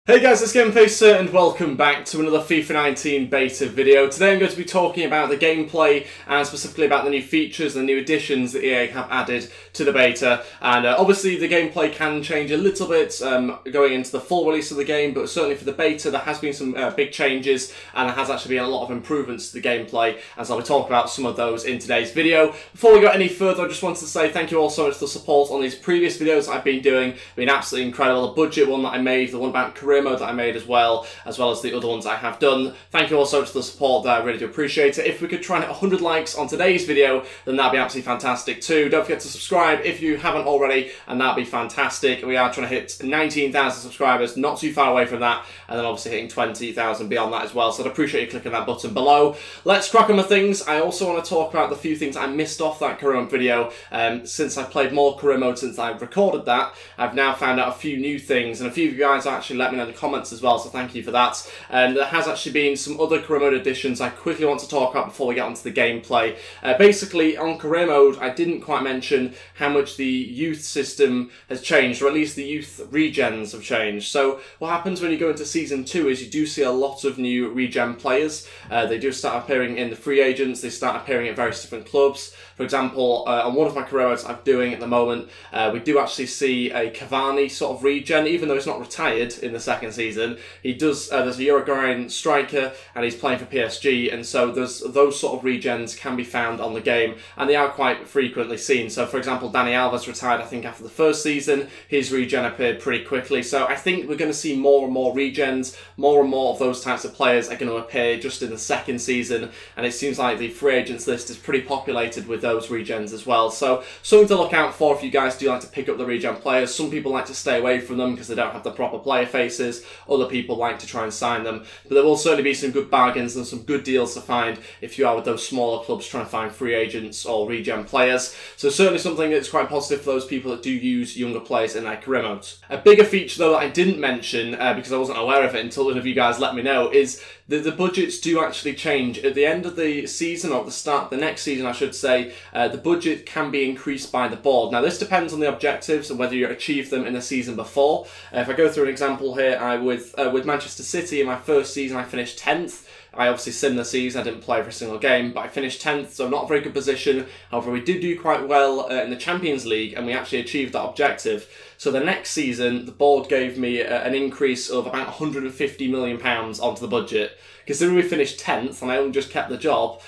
Hey guys, it's GameFacer and welcome back to another FIFA 19 beta video. Today I'm going to be talking about the gameplay and specifically about the new features and new additions that EA have added to the beta. And obviously the gameplay can change a little bit going into the full release of the game, but certainly for the beta there has been some big changes and there has actually been a lot of improvements to the gameplay, as I'll be talking about some of those in today's video. Before we go any further, I just wanted to say thank you all so much for the support on these previous videos I've been doing. They've been absolutely incredible. The budget one that I made, the one about career mode that I made as well as the other ones I have done. Thank you all so much for the support there, I really do appreciate it. If we could try and hit 100 likes on today's video, then that'd be absolutely fantastic too. Don't forget to subscribe if you haven't already, and that'd be fantastic. We are trying to hit 19,000 subscribers, not too far away from that, and then obviously hitting 20,000 beyond that as well, so I'd appreciate you clicking that button below. Let's crack on with things. I also want to talk about the few things I missed off that career mode video. Since I've played more career mode since I've recorded that, I've now found out a few new things, and a few of you guys actually let me know in the comments as well, so thank you for that. And there has actually been some other career mode additions I quickly want to talk about before we get onto the gameplay. Basically, on career mode, I didn't quite mention how much the youth system has changed, or at least the youth regens have changed. So what happens when you go into Season 2 is you do see a lot of new regen players. They do start appearing in the free agents, they start appearing at various different clubs. For example, on one of my career modes I'm doing at the moment, we do actually see a Cavani sort of regen, even though he's not retired in the second season. He does. There's a Uruguayan striker, and he's playing for PSG, and so those sort of regens can be found on the game, and they are quite frequently seen. So, for example, Dani Alves retired, I think, after the first season. His regen appeared pretty quickly. So I think we're going to see more and more regens. More and more of those types of players are going to appear just in the second season, and it seems like the free agents list is pretty populated with those regens as well. So something to look out for if you guys do like to pick up the regen players. Some people like to stay away from them because they don't have the proper player faces. Other people like to try and sign them, but there will certainly be some good bargains and some good deals to find if you are with those smaller clubs trying to find free agents or regen players. So certainly something that's quite positive for those people that do use younger players in their career modes. A bigger feature though that I didn't mention because I wasn't aware of it until one of you guys let me know is that the budgets do actually change. At the end of the season, or at the start of the next season I should say, the budget can be increased by the board. Now this depends on the objectives and whether you achieve them in the season before. If I go through an example here, with Manchester City in my first season I finished 10th. I obviously simmed the season, I didn't play every single game, but I finished 10th, so not a very good position. However, we did do quite well in the Champions League, and we actually achieved that objective. So the next season, the board gave me an increase of about £150 million onto the budget. Considering we finished 10th, and I only just kept the job,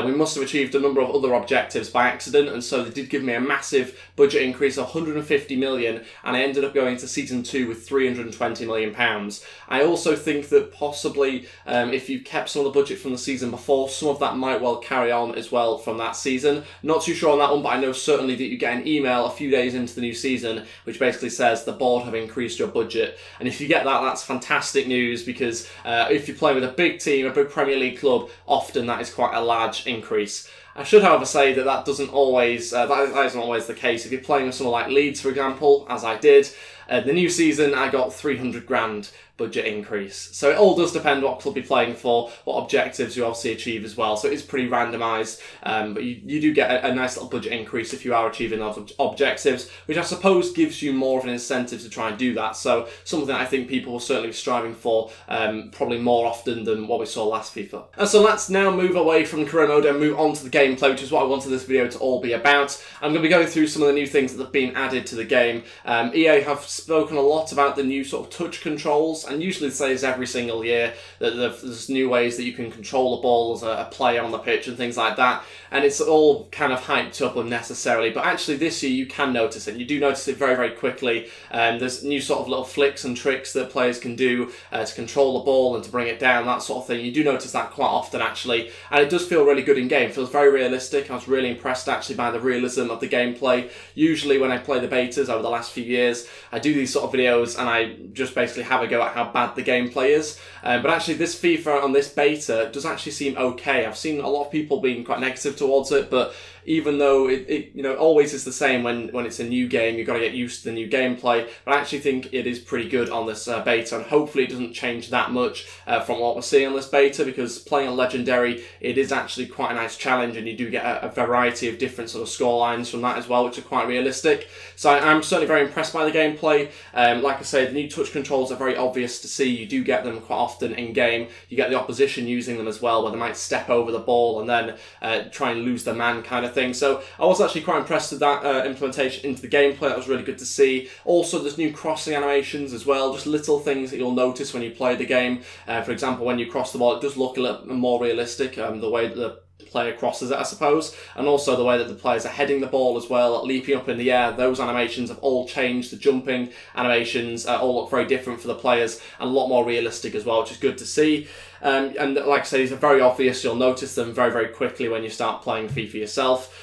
we must have achieved a number of other objectives by accident, and so they did give me a massive budget increase of £150 million, and I ended up going to Season 2 with £320 million. I also think that possibly if you kept some of the budget from the season before, some of that might well carry on as well from that season. Not too sure on that one, but I know certainly that you get an email a few days into the new season which basically says the board have increased your budget, and if you get that, that's fantastic news, because if you're playing with a big team, a big Premier League club, often that is quite a large increase. I should, however, say that that isn't always the case. If you're playing with someone like Leeds, for example, as I did, the new season I got 300 grand budget increase. So it all does depend what club you're playing for, what objectives you obviously achieve as well. So it is pretty randomised, but you do get a nice little budget increase if you are achieving those objectives, which I suppose gives you more of an incentive to try and do that. So something I think people will certainly be striving for, probably more often than what we saw last FIFA. And so let's now move away from career mode and move on to the gameplay, which is what I wanted this video to all be about. I'm going to be going through some of the new things that have been added to the game. EA have spoken a lot about the new sort of touch controls, and usually they say this every single year, that there's new ways that you can control the ball as a player on the pitch and things like that, and it's all kind of hyped up unnecessarily, but actually this year you can notice it. You do notice it very, very quickly. There's new sort of little flicks and tricks that players can do to control the ball and to bring it down, that sort of thing. You do notice that quite often actually, and it does feel really good in game. It feels very realistic. I was really impressed actually by the realism of the gameplay. Usually when I play the betas over the last few years, I do these sort of videos and I just basically have a go at how bad the gameplay is. But actually this FIFA on this beta does actually seem okay. I've seen a lot of people being quite negative towards it, but even though it you know, always is the same when it's a new game. You've got to get used to the new gameplay, but I actually think it is pretty good on this beta, and hopefully it doesn't change that much from what we're seeing on this beta, because playing on Legendary, it is actually quite a nice challenge, and you do get a variety of different sort of score lines from that as well, which are quite realistic. So I'm certainly very impressed by the gameplay. Like I say, the new touch controls are very obvious to see. You do get them quite often in game. You get the opposition using them as well, where they might step over the ball and then try and lose their man kind of thing. So I was actually quite impressed with that implementation into the gameplay. That was really good to see. Also, there's new crossing animations as well, just little things that you'll notice when you play the game. For example, when you cross the ball, it does look a little more realistic, the way that the player crosses it, I suppose, and also the way that the players are heading the ball as well, leaping up in the air. Those animations have all changed. The jumping animations all look very different for the players and a lot more realistic as well, which is good to see. And like I say, these are very obvious. You'll notice them very, very quickly when you start playing FIFA yourself.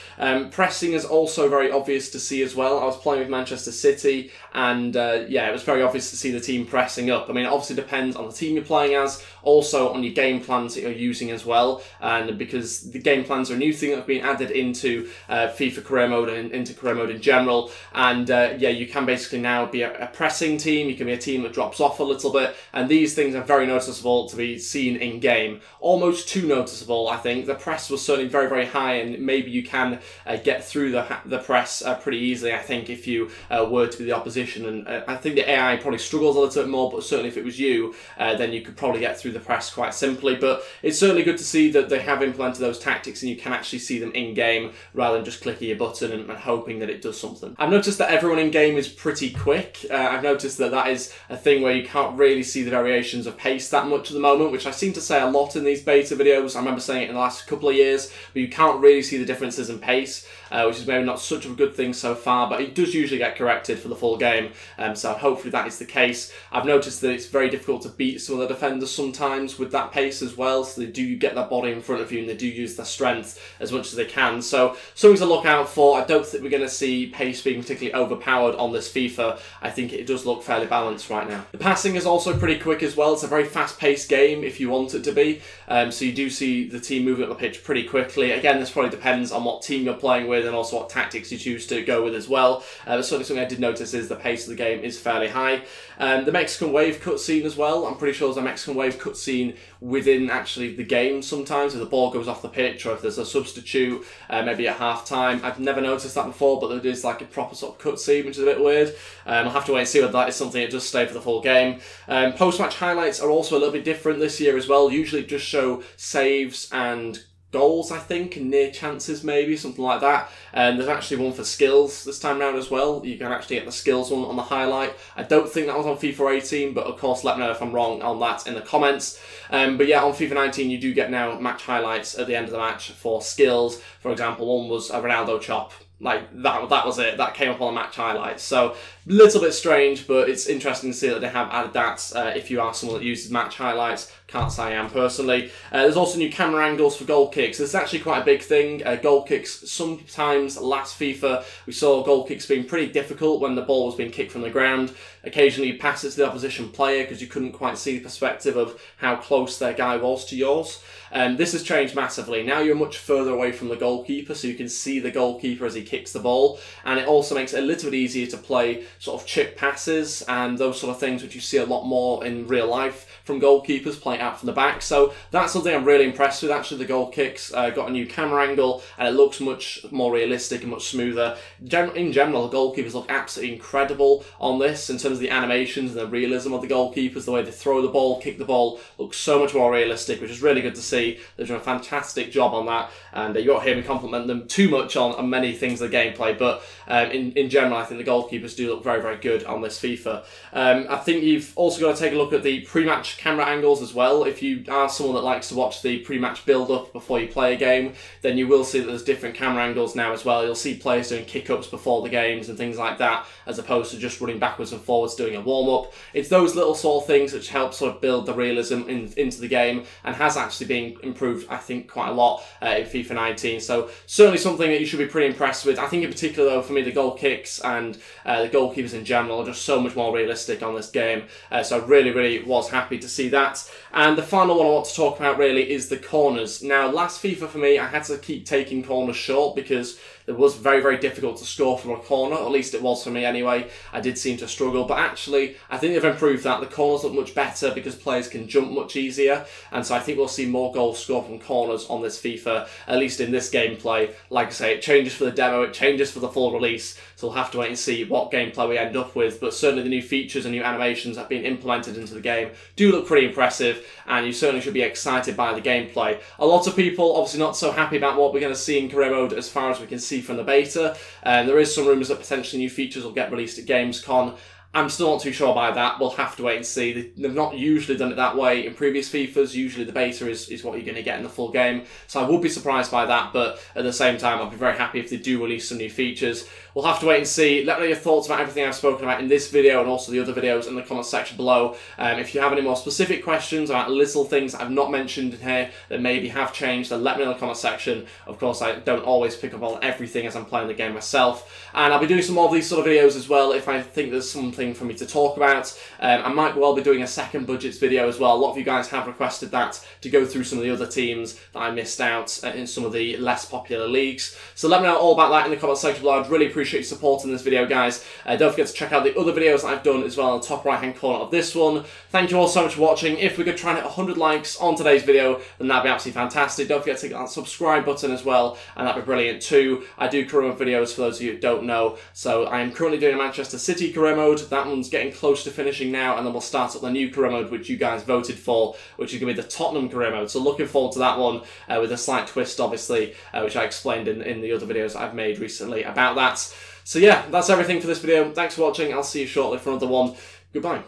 Pressing is also very obvious to see as well. I was playing with Manchester City, and yeah, it was very obvious to see the team pressing up. I mean, it obviously depends on the team you're playing as, also on your game plans that you're using as well, and because the game plans are a new thing that have been added into FIFA career mode and into career mode in general. And yeah, you can basically now be a pressing team. You can be a team that drops off a little bit, and these things are very noticeable to be seen in game. Almost too noticeable, I think. The press was certainly very, very high, and maybe you can get through the press pretty easily, I think, if you were to be the opposition. And I think the AI probably struggles a little bit more, but certainly if it was you, then you could probably get through the press quite simply. But it's certainly good to see that they have implemented those tactics and you can actually see them in game rather than just clicking your button and hoping that it does something. I've noticed that everyone in game is pretty quick. I've noticed that that is a thing where you can't really see the variations of pace that much at the moment, which I seem to say a lot in these beta videos. I remember saying it in the last couple of years, but you can't really see the differences in pace, which is maybe not such a good thing so far, but it does usually get corrected for the full game, so hopefully that is the case. I've noticed that it's very difficult to beat some of the defenders sometimes with that pace as well, so they do get their body in front of you and they do use their strength as much as they can, so something to look out for. I don't think we're going to see pace being particularly overpowered on this FIFA. I think it does look fairly balanced right now. The passing is also pretty quick as well. It's a very fast-paced game if you want it to be, so you do see the team moving up the pitch pretty quickly. Again, this probably depends on what team you're playing with and also what tactics you choose to go with as well. But certainly something I did notice is the pace of the game is fairly high. The Mexican Wave cutscene as well. I'm pretty sure there's a Mexican Wave cutscene within actually the game sometimes if the ball goes off the pitch or if there's a substitute, maybe at half time. I've never noticed that before, but there is like a proper sort of cutscene, which is a bit weird. I'll have to wait and see whether that is something that does stay for the full game. Post-match highlights are also a little bit different this year as well. Usually just show saves and goals, I think, and near chances maybe, something like that. And there's actually one for skills this time round as well. You can actually get the skills one on the highlight. I don't think that was on FIFA 18, but of course let me know if I'm wrong on that in the comments. But yeah, on FIFA 19 you do get now match highlights at the end of the match for skills. For example, one was a Ronaldo chop. Like, that was it. That came up on the match highlights. So, a little bit strange, but it's interesting to see that they have added that if you are someone that uses match highlights. Can't say I am personally. There's also new camera angles for goal kicks. This is actually quite a big thing. Goal kicks, sometimes last FIFA, we saw goal kicks being pretty difficult when the ball was being kicked from the ground. Occasionally you pass it to the opposition player because you couldn't quite see the perspective of how close their guy was to yours. This has changed massively. Now you're much further away from the goalkeeper, so you can see the goalkeeper as he kicks the ball, and it also makes it a little bit easier to play sort of chip passes and those sort of things which you see a lot more in real life from goalkeepers playing out from the back. So that's something I'm really impressed with. Actually, the goal kicks got a new camera angle and it looks much more realistic and much smoother. In general, the goalkeepers look absolutely incredible on this in terms of the animations and the realism of the goalkeepers. The way they throw the ball, kick the ball, looks so much more realistic, which is really good to see. They've done a fantastic job on that, and you won't hear me compliment them too much on many things of the gameplay, but in general I think the goalkeepers do look very, very good on this FIFA. I think you've also got to take a look at the pre-match camera angles as well. If you are someone that likes to watch the pre-match build-up before you play a game, then you will see that there's different camera angles now as well. You'll see players doing kick-ups before the games and things like that, as opposed to just running backwards and forwards doing a warm-up. It's those little sort of things which help sort of build the realism into the game, and has actually been improved, I think, quite a lot in FIFA 19. So certainly something that you should be pretty impressed with. I think in particular, though, for me, the goal kicks and the goal goalkeepers in general are just so much more realistic on this game. So I really was happy to see that. And the final one I want to talk about really is the corners. Now, last FIFA for me, I had to keep taking corners short because it was very difficult to score from a corner, or at least it was for me anyway. I did seem to struggle, but actually I think they've improved that. The corners look much better because players can jump much easier, and so I think we'll see more goals scored from corners on this FIFA, at least in this gameplay. Like I say, it changes for the demo, it changes for the full release, so we'll have to wait and see what gameplay we end up with, but certainly the new features and new animations that have been implemented into the game do look pretty impressive, and you certainly should be excited by the gameplay. A lot of people obviously not so happy about what we're going to see in career mode as far as we can see from the beta. There is some rumours that potentially new features will get released at Gamescom. I'm still not too sure about that. We'll have to wait and see. They've not usually done it that way in previous FIFAs. Usually the beta is what you're going to get in the full game. So I would be surprised by that, but at the same time, I'll be very happy if they do release some new features. We'll have to wait and see. Let me know your thoughts about everything I've spoken about in this video and also the other videos in the comment section below. If you have any more specific questions about little things I've not mentioned in here that maybe have changed, then let me know in the comment section. Of course, I don't always pick up on everything as I'm playing the game myself. And I'll be doing some more of these sort of videos as well if I think there's something for me to talk about. I might well be doing a second budgets video as well. A lot of you guys have requested that, to go through some of the other teams that I missed out in some of the less popular leagues. So let me know all about that in the comment section below. I'd really appreciate your support in this video, guys. Don't forget to check out the other videos that I've done as well in the top right hand corner of this one. Thank you all so much for watching. If we could try and hit 100 likes on today's video, then that'd be absolutely fantastic. Don't forget to hit that subscribe button as well, and that'd be brilliant too. I do career mode videos for those of you who don't know. So I am currently doing a Manchester City career mode. That one's getting close to finishing now, and then we'll start up the new career mode which you guys voted for, which is going to be the Tottenham career mode. So looking forward to that one, with a slight twist obviously, which I explained in the other videos I've made recently about that. So yeah, that's everything for this video. Thanks for watching. I'll see you shortly for another one. Goodbye.